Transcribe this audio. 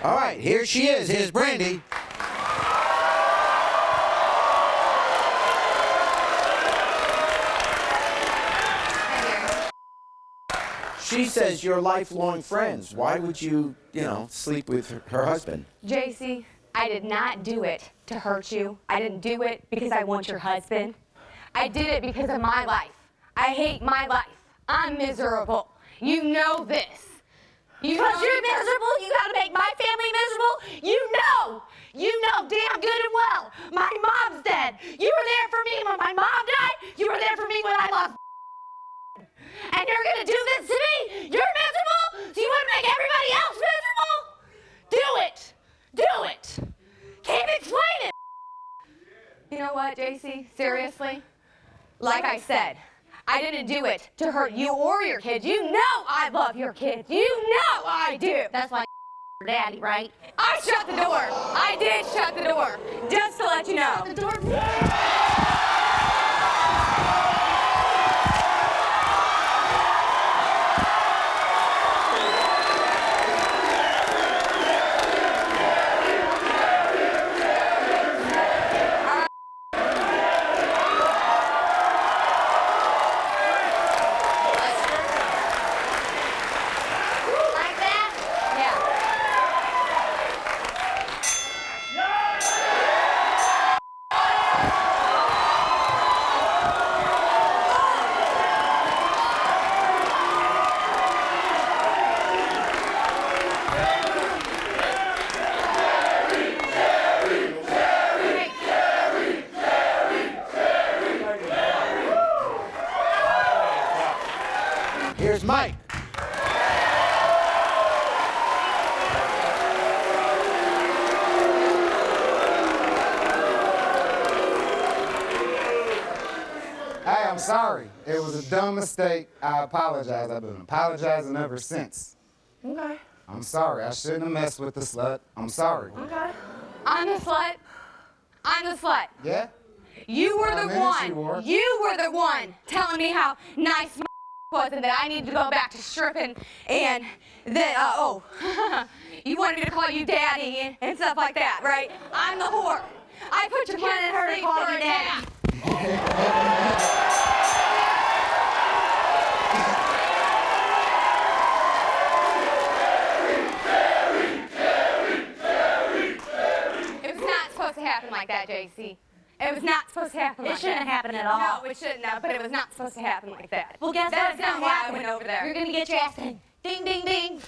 All right, here she is. Here's Brandy. She says you're lifelong friends. Why would you, sleep with her husband? JC, I did not do it to hurt you. I didn't do it because I want your husband. I did it because of my life. I hate my life. I'm miserable. You know this. Because you're miserable, you gotta make my family miserable? You know damn good and well. My mom's dead. You were there for me when my mom died. You were there for me when I lost. And you're gonna do this to me? You're miserable? So you wanna make everybody else miserable? Do it. Do it. Keep explaining. You know what, JC? Seriously? Like I said, I didn't do it to hurt you or your kids. You know I love your kids. You know I do. That's why your daddy, right? I shut the door. I did shut the door. Just to let you know. The door. Here's Mike. Hey, I'm sorry. It was a dumb mistake. I apologize. I've been apologizing ever since. Okay. I'm sorry. I shouldn't have messed with the slut. I'm sorry. Okay. I'm the slut. I'm the slut. Yeah? You were the She one. wore. You were the one telling me how nice my was and that I need to go back to stripping and that, you wanted me to call you daddy and stuff like that, right? I'm the whore. I put your kid in her to call you daddy. It was not supposed to happen like that, JC. It was not supposed to happen like that. It shouldn't happen at all. No, it shouldn't have, but it was not supposed to happen like that. Well, guess That's what's not gonna why I happen? went over there. You're gonna get your ass in. Ding, ding, ding.